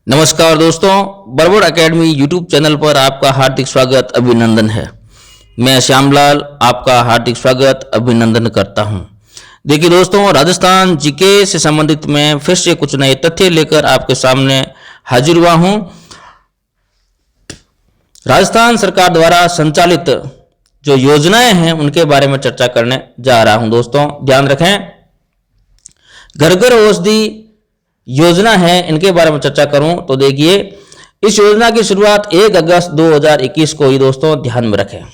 नमस्कार दोस्तों, बरबड़ academy YouTube channel पर आपका हार्दिक स्वागत अभिनंदन है। मैं श्यामलाल आपका हार्दिक स्वागत अभिनंदन करता हूं। देखिए दोस्तों, राजस्थान जीके से संबंधित मैं फिर से कुछ नए तथ्य लेकर आपके सामने हाजिर हुआ हूं। राजस्थान सरकार द्वारा संचालित जो योजनाएं हैं उनके बारे में चर्चा करने जा रहा हूं। दोस्तों ध्यान रखें, घर घर औषधि योजना है, इनके बारे में चर्चा करूं तो देखिए, इस योजना की शुरुआत 1 अगस्त 2021 को ही दोस्तों ध्यान में रखें।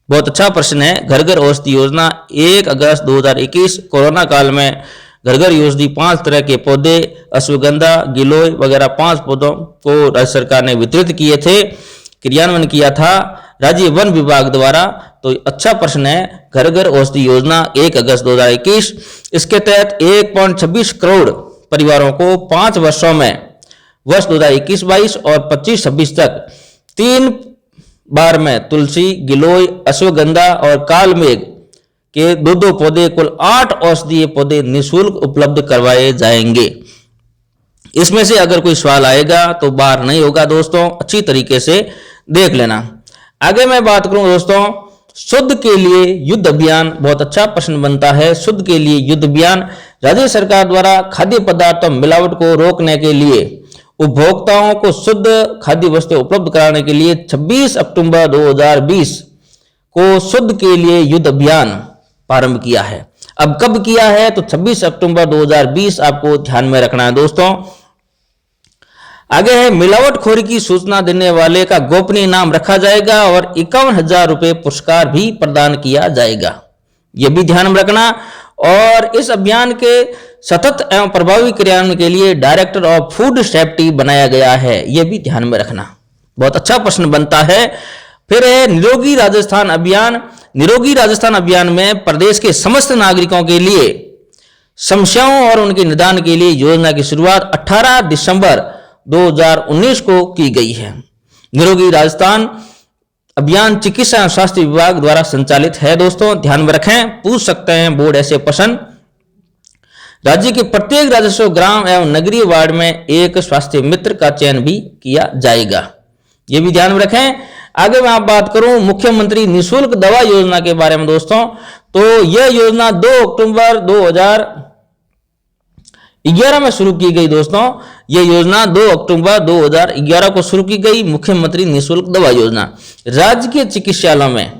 बहुत अच्छा प्रश्न है। घर घर औषधि योजना 1 अगस्त 2021, कोरोना काल में घर घर औषधि 5 तरह के पौधे, अश्वगंधा, गिलोय वगैरह 5 पौधों को राज्य सरकार ने वितरित किए थे, क्रियान्वयन किया था राज्य वन विभाग द्वारा। तो अच्छा प्रश्न है, घर घर औषधि योजना 1 अगस्त 2021। इसके तहत 1.26 करोड़ परिवारों को 5 वर्षों में वर्ष 2021-22 और 25-26 तक 3 बार में तुलसी, गिलोय, अश्वगंधा और कालमेघ के 2-2 पौधे, कुल 8 औषधीय पौधे निःशुल्क उपलब्ध करवाए जाएंगे। इसमें से अगर कोई सवाल आएगा तो बाहर नहीं होगा दोस्तों, अच्छी तरीके से देख लेना। आगे मैं बात करूं दोस्तों, शुद्ध के लिए युद्ध अभियान। बहुत अच्छा प्रश्न बनता है, शुद्ध के लिए युद्ध अभियान। राज्य सरकार द्वारा खाद्य पदार्थों मिलावट को रोकने के लिए उपभोक्ताओं को शुद्ध खाद्य वस्तुएं उपलब्ध कराने के लिए 26 अक्टूबर 2020 को शुद्ध के लिए युद्ध अभियान प्रारंभ किया है। अब कब किया है तो 26 अक्टूबर 2020 आपको ध्यान में रखना है दोस्तों। आगे है, मिलावटखोरी की सूचना देने वाले का गोपनीय नाम रखा जाएगा और 51,000 रुपये पुरस्कार भी प्रदान किया जाएगा। यह भी ध्यान में रखना। और इस अभियान के सतत एवं प्रभावी क्रियान्वयन के लिए डायरेक्टर ऑफ फूड सेफ्टी बनाया गया है, यह भी ध्यान में रखना। बहुत अच्छा प्रश्न बनता है। फिर है निरोगी राजस्थान अभियान। निरोगी राजस्थान अभियान में प्रदेश के समस्त नागरिकों के लिए समस्याओं और उनके निदान के लिए योजना की शुरुआत 18 दिसंबर 2019 को की गई है। निरोगी राजस्थान अभियान चिकित्सा एवं स्वास्थ्य विभाग द्वारा संचालित है दोस्तों, ध्यान में रखें, पूछ सकते हैं बोर्ड ऐसे प्रश्न। राज्य के प्रत्येक राजस्व ग्राम एवं नगरीय वार्ड में एक स्वास्थ्य मित्र का चयन भी किया जाएगा, यह भी ध्यान में रखें। आगे मैं आप बात करूं मुख्यमंत्री निःशुल्क दवा योजना के बारे में दोस्तों, तो यह योजना 2 अक्टूबर 2011 में शुरू की गई दोस्तों। यह योजना 2 अक्टूबर 2011 को शुरू की गई, मुख्यमंत्री निःशुल्क दवा योजना। राज्य के चिकित्सालयों में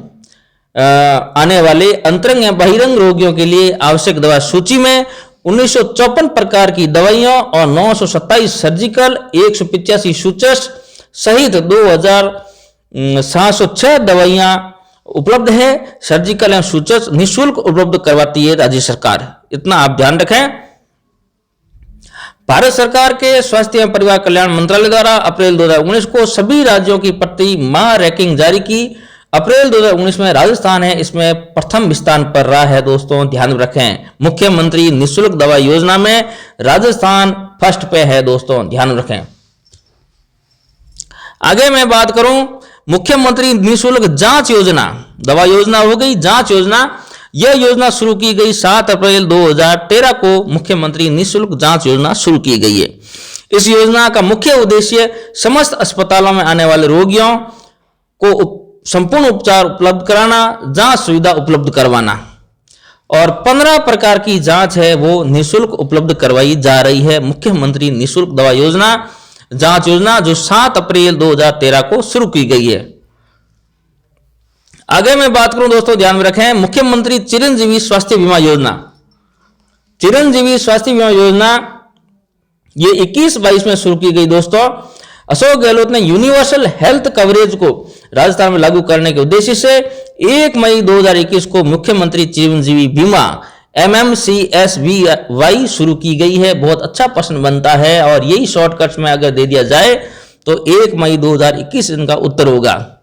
आने वाले अंतरंग या बहिरंग रोगियों के लिए आवश्यक दवा सूची में 1954 प्रकार की दवाइयों और 927 सर्जिकल, 185 सूचक सहित 2,706 दवाइयां उपलब्ध है। सर्जिकल एवं सूचक निःशुल्क उपलब्ध करवाती है राज्य सरकार, इतना आप ध्यान रखें। भारत सरकार के स्वास्थ्य एवं परिवार कल्याण मंत्रालय द्वारा अप्रैल 2019 को सभी राज्यों की प्रति माह रैंकिंग जारी की। अप्रैल 2019 में राजस्थान है, इसमें प्रथम स्थान पर रहा है दोस्तों, ध्यान रखें। मुख्यमंत्री निःशुल्क दवा योजना में राजस्थान फर्स्ट पे है दोस्तों, ध्यान रखें। आगे मैं बात करूं मुख्यमंत्री निःशुल्क जांच योजना। दवा योजना हो गई, जांच योजना। यह योजना शुरू की गई 7 अप्रैल 2013 को मुख्यमंत्री निःशुल्क जांच योजना शुरू की गई है। इस योजना का मुख्य उद्देश्य समस्त अस्पतालों में आने वाले रोगियों को संपूर्ण उपचार उपलब्ध कराना, जांच सुविधा उपलब्ध करवाना, और 15 प्रकार की जांच है वो निःशुल्क उपलब्ध करवाई जा रही है। मुख्यमंत्री निःशुल्क दवा योजना जांच योजना जो 7 अप्रैल 2013 को शुरू की गई है। आगे मैं बात करूं दोस्तों, ध्यान में रखें, मुख्यमंत्री चिरंजीवी स्वास्थ्य बीमा योजना। चिरंजीवी स्वास्थ्य बीमा योजना ये 21-22 में शुरू की गई दोस्तों। अशोक गहलोत ने यूनिवर्सल हेल्थ कवरेज को राजस्थान में लागू करने के उद्देश्य से 1 मई 2021 को मुख्यमंत्री चिरंजीवी बीमा MMCSBY शुरू की गई है। बहुत अच्छा प्रश्न बनता है और यही शॉर्टकट्स में अगर दे दिया जाए तो 1 मई 2021 इनका उत्तर होगा।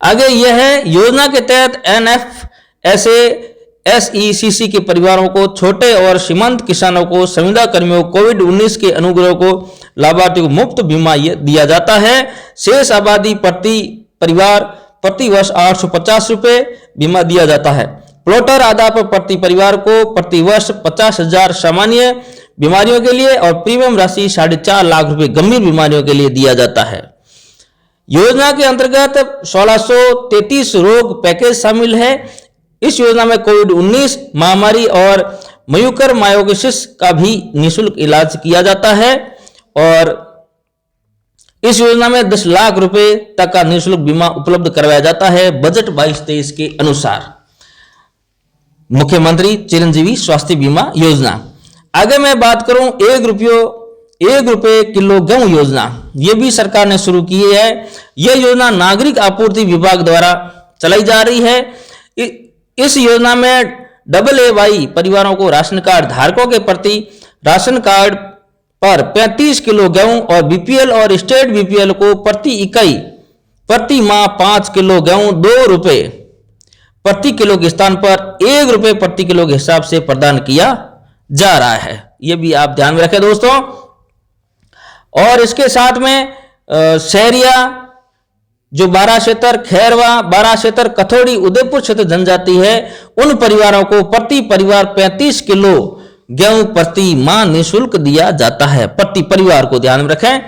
आगे यह है, योजना के तहत NFSA-SECC के परिवारों को, छोटे और सीमांत किसानों को, संविदा कर्मियों को, कोविड-19 के अनुग्रह को लाभार्थियों को मुफ्त बीमा दिया जाता है। शेष आबादी प्रति परिवार प्रति वर्ष 850 रुपये बीमा दिया जाता है। प्लॉटर आधार पर प्रति परिवार को प्रति वर्ष 50,000 सामान्य, बीमारियों के लिए और प्रीमियम राशि 4.5 लाख रुपए गंभीर बीमारियों के लिए दिया जाता है। योजना के अंतर्गत 1633 रोग पैकेज शामिल है। इस योजना में कोविड-19 महामारी और म्यूकर मायोसिस का भी निःशुल्क इलाज किया जाता है और इस योजना में 10 लाख रुपए तक का निःशुल्क बीमा उपलब्ध करवाया जाता है बजट 22-23 के अनुसार। मुख्यमंत्री चिरंजीवी स्वास्थ्य बीमा योजना। आगे मैं बात करूं 1 रुपये किलो गेहूं योजना, यह भी सरकार ने शुरू की है। यह योजना नागरिक आपूर्ति विभाग द्वारा चलाई जा रही है। इस योजना में AA परिवारों को राशन कार्ड धारकों के प्रति राशन कार्ड पर 35 किलो गेहूं और BPL और स्टेट BPL को प्रति इकाई प्रति माह 5 किलो गेहूं 2 रुपए प्रति किलो के स्थान पर 1 रुपये प्रति किलो के हिसाब से प्रदान किया जा रहा है। यह भी आप ध्यान में रखें दोस्तों। और इसके साथ में शहरिया जो बाराशेतर, खैरवा, बाराशेतर, कथौड़ी, उदयपुर क्षेत्र जनजाति है, उन परिवारों को प्रति परिवार 35 किलो गेहूं प्रति माह निःशुल्क दिया जाता है, प्रति परिवार को ध्यान में रखें।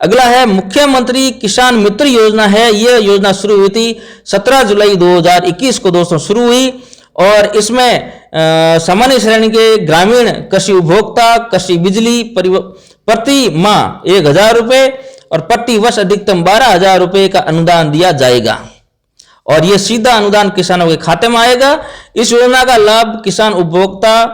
अगला है मुख्यमंत्री किसान मित्र योजना है। यह योजना शुरू हुई थी 17 जुलाई 2021 को दोस्तों शुरू हुई और इसमें सामान्य श्रेणी के ग्रामीण कृषि उपभोक्ता कृषि बिजली प्रति माह 1000 रुपए और प्रति वर्ष अधिकतम 12,000 रुपए का अनुदान दिया जाएगा और यह सीधा अनुदान किसानों के खाते में आएगा। इस योजना का लाभ किसान उपभोक्ता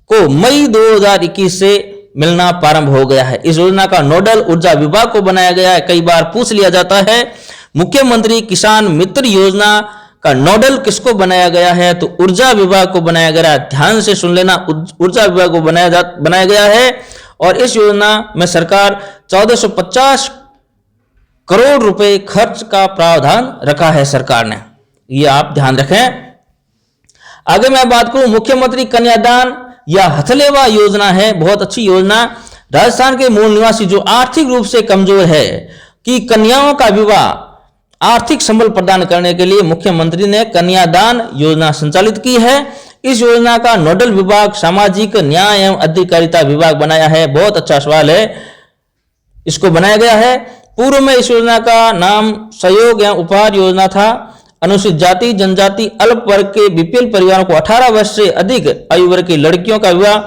को मई 2021 से मिलना प्रारंभ हो गया है। इस योजना का नोडल ऊर्जा विभाग को बनाया गया है। कई बार पूछ लिया जाता है मुख्यमंत्री किसान मित्र योजना का नोडल किसको बनाया गया है, तो ऊर्जा विभाग को बनाया गया है। ध्यान से सुन लेना, ऊर्जा विभाग को बनाया गया है और इस योजना में सरकार 1450 करोड़ रुपए खर्च का प्रावधान रखा है सरकार ने, ये आप ध्यान रखें। आगे मैं बात करूं मुख्यमंत्री कन्यादान या हथलेवा योजना है, बहुत अच्छी योजना। राजस्थान के मूल निवासी जो आर्थिक रूप से कमजोर है कि कन्याओं का विवाह आर्थिक संबल प्रदान करने के लिए मुख्यमंत्री ने कन्यादान योजना संचालित की है। इस योजना का नोडल विभाग सामाजिक न्याय एवं अधिकारिता विभाग बनाया है। बहुत अच्छा सवाल है, इसको बनाया गया है। पूर्व में इस योजना का नाम सहयोग एवं उपहार योजना था। अनुसूचित जाति जनजाति अल्प वर्ग के BPL परिवारों को 18 वर्ष से अधिक आयु वर्ग की लड़कियों का विवाह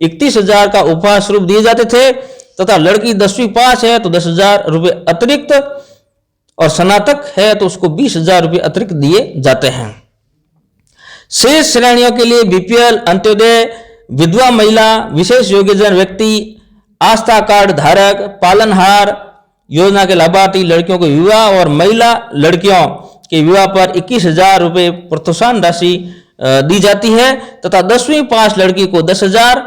31,000 का उपहार स्वरूप दिए जाते थे तथा लड़की 10वीं पास है तो 10,000 रुपए अतिरिक्त और स्नातक है तो उसको 20,000 रुपए अतिरिक्त दिए जाते हैं। शेष श्रेणियों के लिए BPL, अंत्योदय, विधवा महिला, विशेष योग्यजन व्यक्ति, आस्था कार्ड धारक, पालनहार योजना के लाभार्थी लड़कियों के विवाह और महिला लड़कियों के विवाह पर 21,000 रुपए प्रोत्साहन राशि दी जाती है तथा 10वीं पास लड़की को 10,000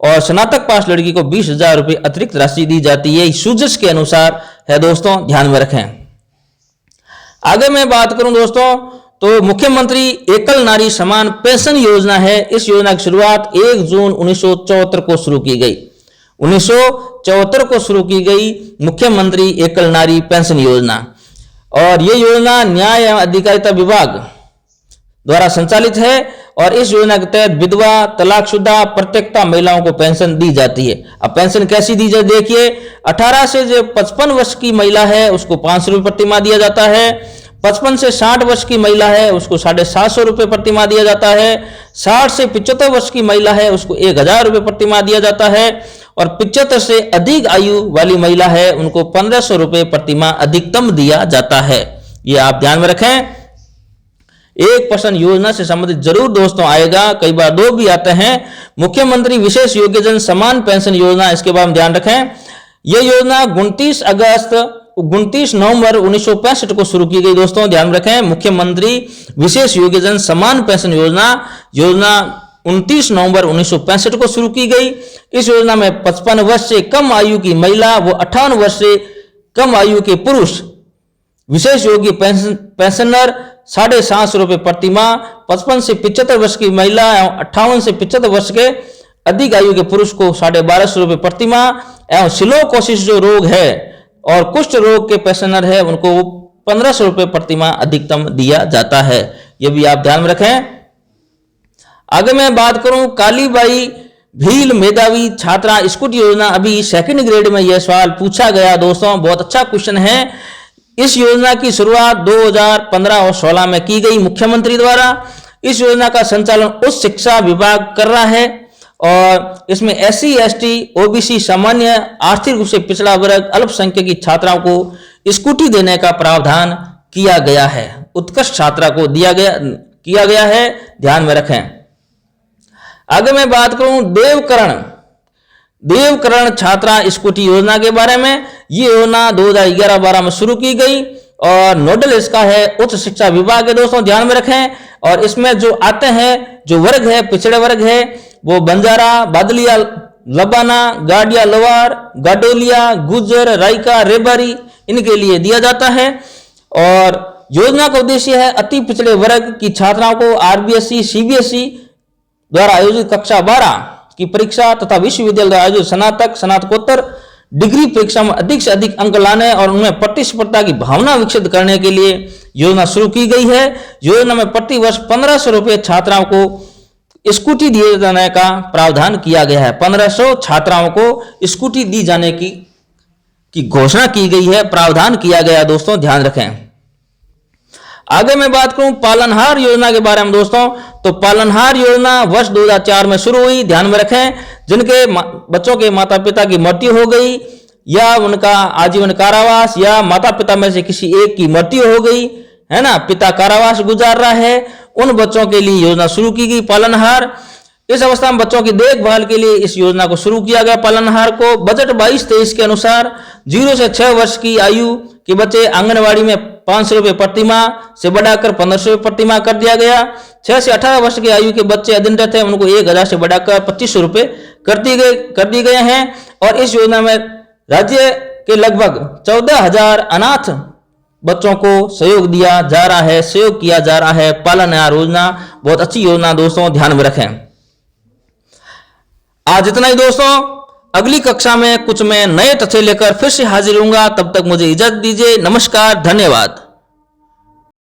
और स्नातक पास लड़की को 20,000 रुपए अतिरिक्त राशि दी जाती है। सूजस के अनुसार है दोस्तों, ध्यान में रखें। आगे मैं बात करूं दोस्तों तो मुख्यमंत्री एकल नारी समान पेंशन योजना है। इस योजना की शुरुआत 1 जून 1974 को शुरू की गई। 1974 को शुरू की गई मुख्यमंत्री एकल नारी पेंशन योजना और यह योजना न्याय एवं अधिकारिता विभाग द्वारा संचालित है और इस योजना के तहत विधवा, तलाकशुदा, परित्यक्ता महिलाओं को पेंशन दी जाती है। अब पेंशन कैसी दी जाए देखिए, 18 से जो 55 वर्ष की महिला है उसको 500 रुपये प्रति माह दिया जाता है। 55 से 60 वर्ष की महिला है उसको 750 रुपये प्रति माह दिया जाता है। 60 से 75 वर्ष की महिला है उसको 1,000 रुपये प्रति माह दिया जाता है और 75 से अधिक आयु वाली महिला है उनको 1,500 रुपये प्रति माह अधिकतम दिया जाता है। ये आप ध्यान में रखें। एक प्रश्न योजना से संबंधित जरूर दोस्तों आएगा, कई बार 2 भी आते हैं। मुख्यमंत्री विशेष योग्यजन समान पेंशन योजना, इसके बारे में ध्यान रखें। यह योजना 29 नवंबर 1965 को शुरू की गई दोस्तों, ध्यान रखें। मुख्यमंत्री विशेष योग्यजन समान पेंशन योजना 29 नवंबर 1965 को शुरू की गई। इस योजना में 55 वर्ष से कम आयु की महिला व 58 वर्ष से कम आयु के पुरुष विशेष योग्य पेंशनर 750 रुपये प्रति माह, 55 से 75 वर्ष की महिला एवं 58 से 75 वर्ष के अधिक आयु के पुरुष को 1250 रुपये प्रति माह एवं सिलोकोसिस जो रोग है और कुष्ठ रोग के पेंशनर है उनको 1,500 रुपये प्रति माह अधिकतम दिया जाता है। ये भी आप ध्यान में रखें। आगे मैं बात करूं कालीबाई भील मेधावी छात्रा स्कूटी योजना, अभी सेकंड ग्रेड में यह सवाल पूछा गया दोस्तों, बहुत अच्छा क्वेश्चन है। इस योजना की शुरुआत 2015 और 16 में की गई मुख्यमंत्री द्वारा। इस योजना का संचालन उच्च शिक्षा विभाग कर रहा है और इसमें SC ST OBC सामान्य आर्थिक रूप से पिछड़ा वर्ग अल्पसंख्यक की छात्राओं को स्कूटी देने का प्रावधान किया गया है, उत्कृष्ट छात्रा को किया गया है, ध्यान में रखें। आगे मैं बात करूं देवकरण छात्रा स्कूटी योजना के बारे में। ये योजना 2011-12 में शुरू की गई और नोडल इसका है उच्च शिक्षा विभाग है दोस्तों, ध्यान में रखें। और इसमें जो आते हैं, जो वर्ग है, पिछड़े वर्ग है, वो बंजारा, बादलिया, लबाना, गाडिया, लवार, गाडोलिया, गुजर, रायका, रेबारी, इनके लिए दिया जाता है। और योजना का उद्देश्य है अति पिछड़े वर्ग की छात्राओं को RBSE CBSE द्वारा आयोजित कक्षा 12 की परीक्षा तथा विश्वविद्यालय द्वारा आयोजित स्नातकोत्तर डिग्री परीक्षा में अधिक से अधिक अंक लाने और उनमें प्रतिस्पर्धा की भावना विकसित करने के लिए योजना शुरू की गई है। योजना में प्रति वर्ष 1500 रुपये छात्राओं को स्कूटी दिए जाने का प्रावधान किया गया है। 1500 छात्राओं को स्कूटी दी जाने की घोषणा की गई है, प्रावधान किया गया दोस्तों, ध्यान रखें। आगे मैं बात करूं पालनहार योजना के बारे में दोस्तों, तो पालनहार योजना वर्ष 2004 में शुरू हुई, ध्यान में रखें। जिनके बच्चों के माता पिता की मृत्यु हो गई या उनका आजीवन कारावास या माता पिता में से किसी एक की मृत्यु हो गई है ना, पिता कारावास गुजार रहा है, उन बच्चों के लिए योजना शुरू की गई पालनहार। इस अवस्था में बच्चों की देखभाल के लिए इस योजना को शुरू किया गया पालनहार को। बजट 22-23 के अनुसार 0 से 6 वर्ष की आयु के बच्चे आंगनवाड़ी में 500 रुपये प्रति माह से बढ़ाकर 1500 रुपये प्रति माह कर दिया गया। 6 से 18 वर्ष की आयु के बच्चे अधीनस्थ हैं, उनको 1000 से बढ़ाकर 2500 रुपये कर दिए गए हैं। और इस योजना में राज्य के लगभग 14,000 अनाथ बच्चों को सहयोग किया जा रहा है। पालनहार योजना बहुत अच्छी योजना दोस्तों, ध्यान में रखें। आज इतना ही दोस्तों, अगली कक्षा में कुछ मैं नए तथ्य लेकर फिर से हाजिर होऊंगा। तब तक मुझे इजाजत दीजिए। नमस्कार, धन्यवाद।